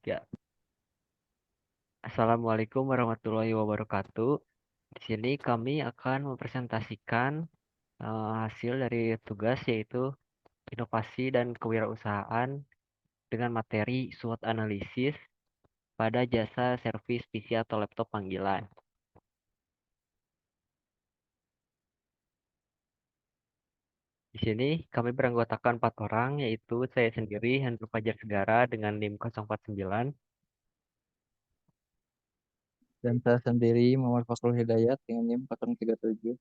Ya, Assalamualaikum warahmatullahi wabarakatuh. Di sini kami akan mempresentasikan hasil dari tugas yaitu inovasi dan kewirausahaan dengan materi SWOT analisis pada jasa servis PC atau laptop panggilan. Di sini kami beranggotakan 4 orang, yaitu saya sendiri, Hendro Fajar Segara dengan NIM 049. Dan saya sendiri Muhammad Fakhrul Hidayat dengan NIM 037.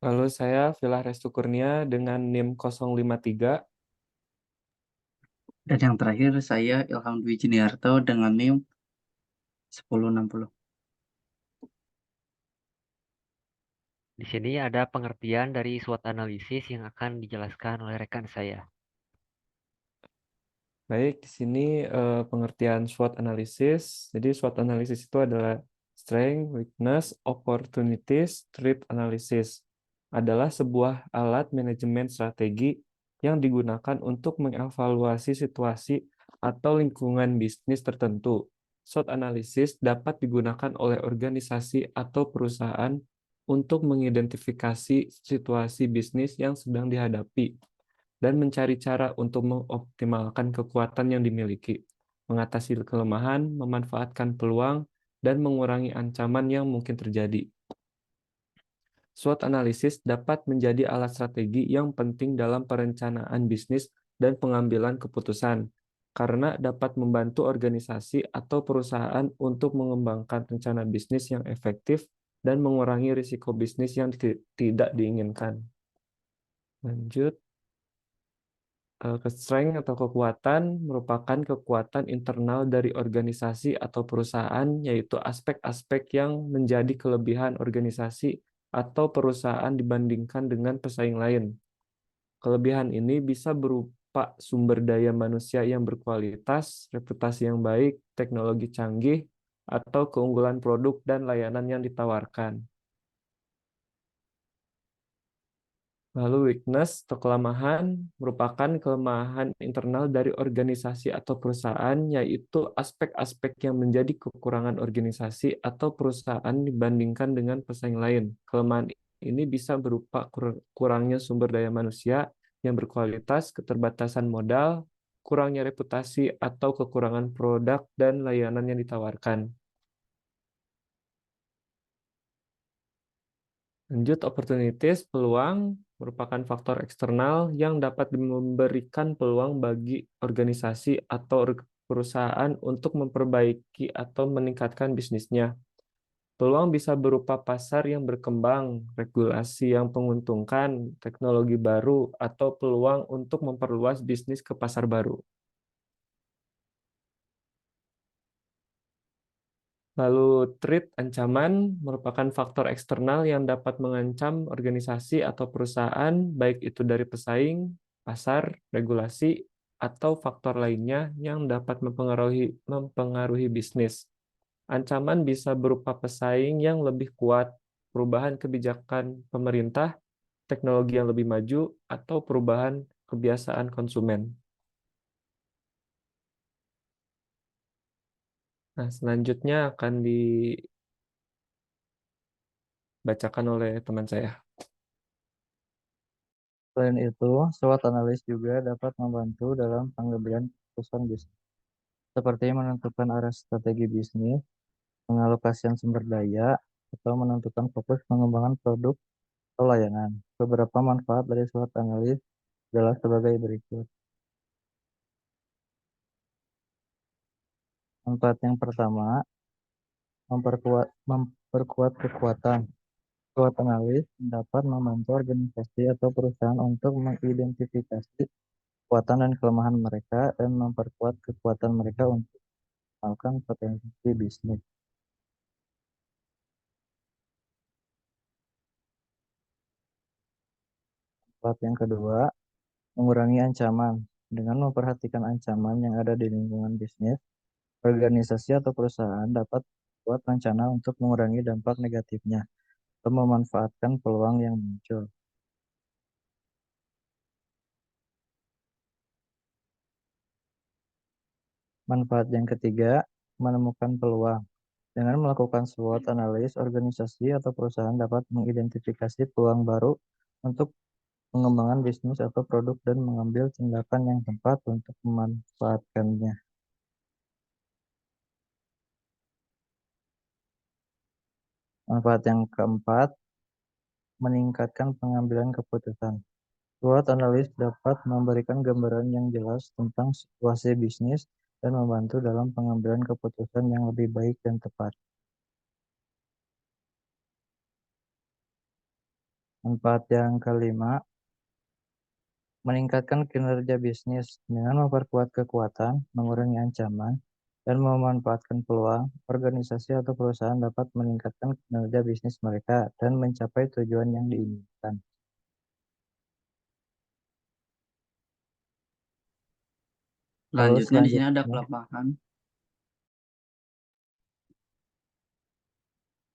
Lalu saya Villa Restu Kurnia dengan NIM 053. Dan yang terakhir saya Ilham Dwi Jiniarto dengan NIM 1060. Di sini ada pengertian dari SWOT analisis yang akan dijelaskan oleh rekan saya. Baik, di sini pengertian SWOT analysis. Jadi SWOT analysis itu adalah strength, weakness, opportunities, threat analysis. Adalah sebuah alat manajemen strategi yang digunakan untuk mengevaluasi situasi atau lingkungan bisnis tertentu. SWOT analysis dapat digunakan oleh organisasi atau perusahaan untuk mengidentifikasi situasi bisnis yang sedang dihadapi dan mencari cara untuk mengoptimalkan kekuatan yang dimiliki, mengatasi kelemahan, memanfaatkan peluang, dan mengurangi ancaman yang mungkin terjadi. SWOT analisis dapat menjadi alat strategi yang penting dalam perencanaan bisnis dan pengambilan keputusan, karena dapat membantu organisasi atau perusahaan untuk mengembangkan rencana bisnis yang efektif dan mengurangi risiko bisnis yang tidak diinginkan. Lanjut. Strength atau kekuatan merupakan kekuatan internal dari organisasi atau perusahaan, yaitu aspek-aspek yang menjadi kelebihan organisasi atau perusahaan dibandingkan dengan pesaing lain. Kelebihan ini bisa berupa sumber daya manusia yang berkualitas, reputasi yang baik, teknologi canggih, atau keunggulan produk dan layanan yang ditawarkan. Lalu weakness atau kelemahan merupakan kelemahan internal dari organisasi atau perusahaan, yaitu aspek-aspek yang menjadi kekurangan organisasi atau perusahaan dibandingkan dengan pesaing lain. Kelemahan ini bisa berupa kurangnya sumber daya manusia yang berkualitas, keterbatasan modal, kurangnya reputasi, atau kekurangan produk dan layanan yang ditawarkan. Lanjut, opportunities, peluang, merupakan faktor eksternal yang dapat memberikan peluang bagi organisasi atau perusahaan untuk memperbaiki atau meningkatkan bisnisnya. Peluang bisa berupa pasar yang berkembang, regulasi yang menguntungkan, teknologi baru, atau peluang untuk memperluas bisnis ke pasar baru. Lalu threat, ancaman, merupakan faktor eksternal yang dapat mengancam organisasi atau perusahaan, baik itu dari pesaing, pasar, regulasi, atau faktor lainnya yang dapat mempengaruhi bisnis. Ancaman bisa berupa pesaing yang lebih kuat, perubahan kebijakan pemerintah, teknologi yang lebih maju, atau perubahan kebiasaan konsumen. Nah, selanjutnya akan dibacakan oleh teman saya. Selain itu, SWOT analis juga dapat membantu dalam pengambilan keputusan bisnis, seperti menentukan arah strategi bisnis, pengalokasian sumber daya, atau menentukan fokus pengembangan produk atau layanan. Beberapa manfaat dari SWOT analis adalah sebagai berikut. Manfaat yang pertama, memperkuat kekuatan. SWOT analis dapat membantu organisasi atau perusahaan untuk mengidentifikasi kekuatan dan kelemahan mereka dan memperkuat kekuatan mereka untuk melakukan potensi bisnis. Manfaat yang kedua, mengurangi ancaman. Dengan memperhatikan ancaman yang ada di lingkungan bisnis, organisasi atau perusahaan dapat membuat rencana untuk mengurangi dampak negatifnya atau memanfaatkan peluang yang muncul. Manfaat yang ketiga, menemukan peluang. Dengan melakukan SWOT analis, organisasi atau perusahaan dapat mengidentifikasi peluang baru untuk pengembangan bisnis atau produk dan mengambil tindakan yang tepat untuk memanfaatkannya. Manfaat yang keempat, meningkatkan pengambilan keputusan. SWOT analis dapat memberikan gambaran yang jelas tentang situasi bisnis dan membantu dalam pengambilan keputusan yang lebih baik dan tepat. Manfaat yang kelima, meningkatkan kinerja bisnis. Dengan memperkuat kekuatan, mengurangi ancaman, dan memanfaatkan peluang, organisasi atau perusahaan dapat meningkatkan kinerja bisnis mereka dan mencapai tujuan yang diinginkan. Lalu Selanjutnya di sini ada selanjutnya, kelemahan.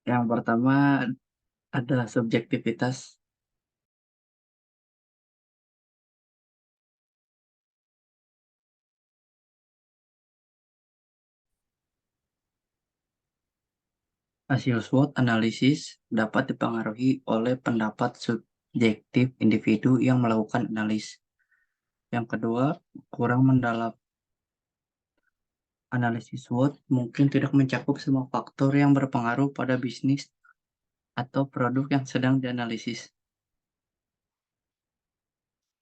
Yang pertama ada subjektivitas. Hasil SWOT analisis dapat dipengaruhi oleh pendapat subjektif individu yang melakukan analis. Yang kedua, kurang mendalam. Analisis SWOT mungkin tidak mencakup semua faktor yang berpengaruh pada bisnis atau produk yang sedang dianalisis.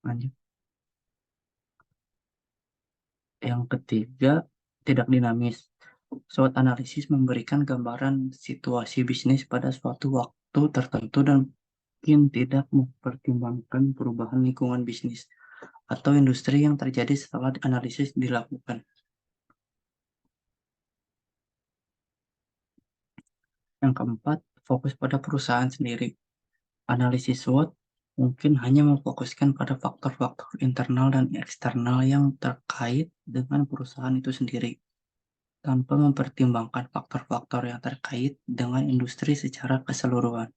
Lanjut. Yang ketiga, tidak dinamis. SWOT analisis memberikan gambaran situasi bisnis pada suatu waktu tertentu dan mungkin tidak mempertimbangkan perubahan lingkungan bisnis atau industri yang terjadi setelah analisis dilakukan. Yang keempat, fokus pada perusahaan sendiri. Analisis SWOT mungkin hanya memfokuskan pada faktor-faktor internal dan eksternal yang terkait dengan perusahaan itu sendiri, tanpa mempertimbangkan faktor-faktor yang terkait dengan industri secara keseluruhan.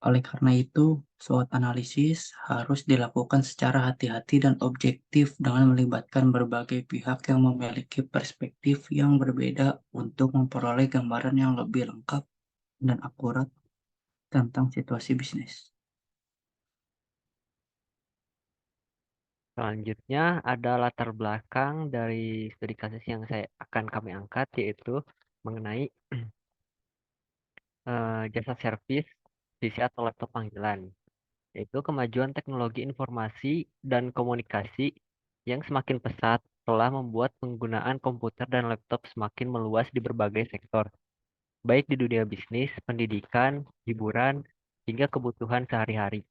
Oleh karena itu, SWOT analisis harus dilakukan secara hati-hati dan objektif dengan melibatkan berbagai pihak yang memiliki perspektif yang berbeda untuk memperoleh gambaran yang lebih lengkap dan akurat tentang situasi bisnis. Selanjutnya ada latar belakang dari studi kasus yang kami angkat, yaitu mengenai jasa servis PC atau laptop panggilan, yaitu kemajuan teknologi informasi dan komunikasi yang semakin pesat telah membuat penggunaan komputer dan laptop semakin meluas di berbagai sektor, baik di dunia bisnis, pendidikan, hiburan, hingga kebutuhan sehari-hari.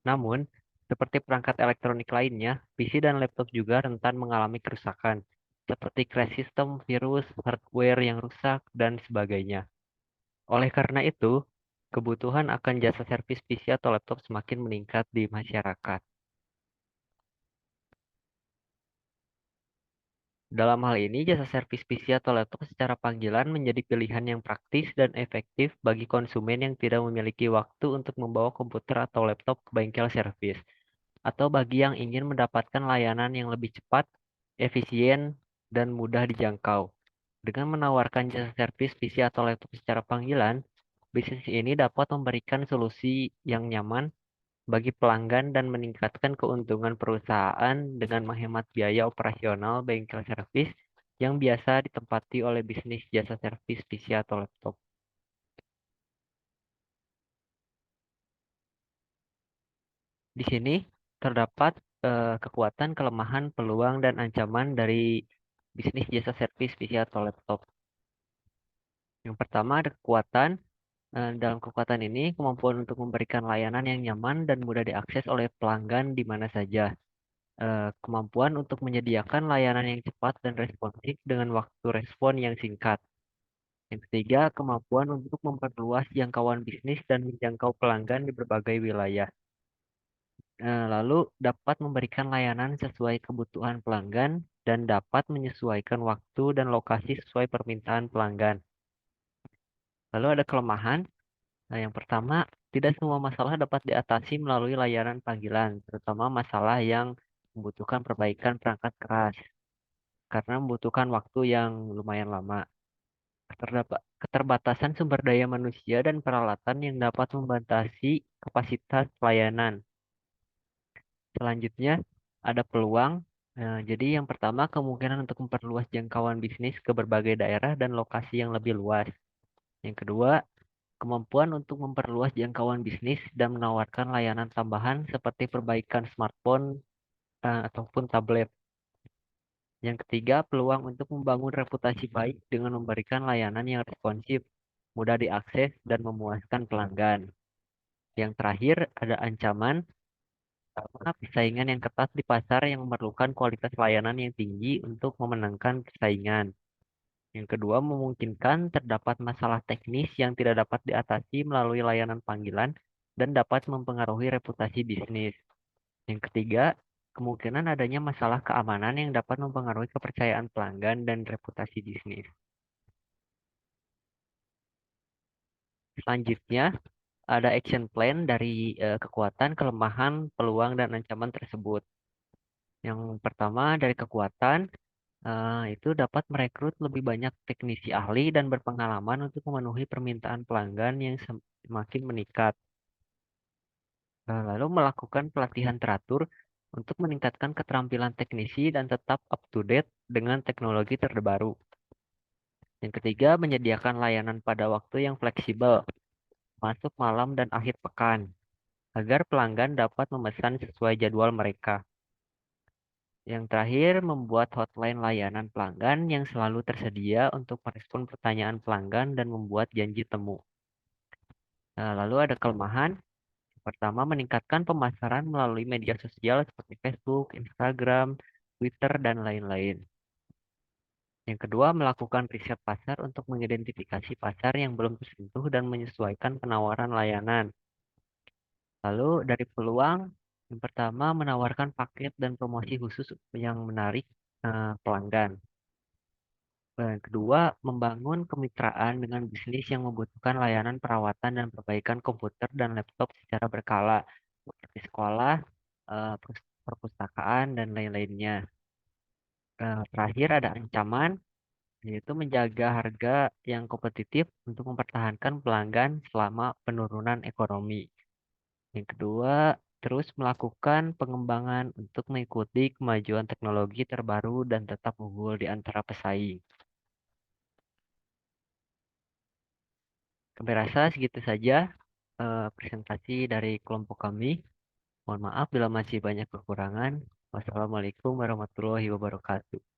Namun, seperti perangkat elektronik lainnya, PC dan laptop juga rentan mengalami kerusakan, seperti crash system, virus, hardware yang rusak, dan sebagainya. Oleh karena itu, kebutuhan akan jasa servis PC atau laptop semakin meningkat di masyarakat. Dalam hal ini, jasa servis PC atau laptop secara panggilan menjadi pilihan yang praktis dan efektif bagi konsumen yang tidak memiliki waktu untuk membawa komputer atau laptop ke bengkel servis, atau bagi yang ingin mendapatkan layanan yang lebih cepat, efisien, dan mudah dijangkau. Dengan menawarkan jasa servis PC atau laptop secara panggilan, bisnis ini dapat memberikan solusi yang nyaman bagi pelanggan dan meningkatkan keuntungan perusahaan dengan menghemat biaya operasional bengkel servis yang biasa ditempati oleh bisnis jasa servis PC atau laptop. Di sini terdapat kekuatan, kelemahan, peluang, dan ancaman dari bisnis jasa servis PC atau laptop. Yang pertama ada kekuatan. Dalam kekuatan ini, kemampuan untuk memberikan layanan yang nyaman dan mudah diakses oleh pelanggan di mana saja. Kemampuan untuk menyediakan layanan yang cepat dan responsif dengan waktu respon yang singkat. Yang ketiga, kemampuan untuk memperluas jangkauan bisnis dan menjangkau pelanggan di berbagai wilayah. Lalu dapat memberikan layanan sesuai kebutuhan pelanggan dan dapat menyesuaikan waktu dan lokasi sesuai permintaan pelanggan. Lalu ada kelemahan. Nah, yang pertama, tidak semua masalah dapat diatasi melalui layanan panggilan, terutama masalah yang membutuhkan perbaikan perangkat keras, karena membutuhkan waktu yang lumayan lama. Keterbatasan sumber daya manusia dan peralatan yang dapat membatasi kapasitas pelayanan. Selanjutnya, ada peluang. Jadi yang pertama, kemungkinan untuk memperluas jangkauan bisnis ke berbagai daerah dan lokasi yang lebih luas. Yang kedua, kemampuan untuk memperluas jangkauan bisnis dan menawarkan layanan tambahan seperti perbaikan smartphone ataupun tablet. Yang ketiga, peluang untuk membangun reputasi baik dengan memberikan layanan yang responsif, mudah diakses, dan memuaskan pelanggan. Yang terakhir, ada ancaman karena persaingan yang ketat di pasar yang memerlukan kualitas layanan yang tinggi untuk memenangkan persaingan. Yang kedua, memungkinkan terdapat masalah teknis yang tidak dapat diatasi melalui layanan panggilan dan dapat mempengaruhi reputasi bisnis. Yang ketiga, kemungkinan adanya masalah keamanan yang dapat mempengaruhi kepercayaan pelanggan dan reputasi bisnis. Selanjutnya, ada action plan dari kekuatan, kelemahan, peluang, dan ancaman tersebut. Yang pertama, dari kekuatan, itu dapat merekrut lebih banyak teknisi ahli dan berpengalaman untuk memenuhi permintaan pelanggan yang semakin meningkat. Lalu melakukan pelatihan teratur untuk meningkatkan keterampilan teknisi dan tetap up to date dengan teknologi terbaru. Yang ketiga, menyediakan layanan pada waktu yang fleksibel, masuk malam dan akhir pekan, agar pelanggan dapat memesan sesuai jadwal mereka. Yang terakhir, membuat hotline layanan pelanggan yang selalu tersedia untuk merespon pertanyaan pelanggan dan membuat janji temu. Lalu ada kelemahan. Pertama, meningkatkan pemasaran melalui media sosial seperti Facebook, Instagram, Twitter, dan lain-lain. Yang kedua, melakukan riset pasar untuk mengidentifikasi pasar yang belum tersentuh dan menyesuaikan penawaran layanan. Lalu dari peluang, yang pertama menawarkan paket dan promosi khusus yang menarik pelanggan. Yang kedua, membangun kemitraan dengan bisnis yang membutuhkan layanan perawatan dan perbaikan komputer dan laptop secara berkala, seperti sekolah, perpustakaan, dan lain-lainnya. Terakhir ada ancaman, yaitu menjaga harga yang kompetitif untuk mempertahankan pelanggan selama penurunan ekonomi. Yang kedua, terus melakukan pengembangan untuk mengikuti kemajuan teknologi terbaru dan tetap unggul di antara pesaing. Kami rasa segitu saja presentasi dari kelompok kami. Mohon maaf bila masih banyak kekurangan. Wassalamualaikum warahmatullahi wabarakatuh.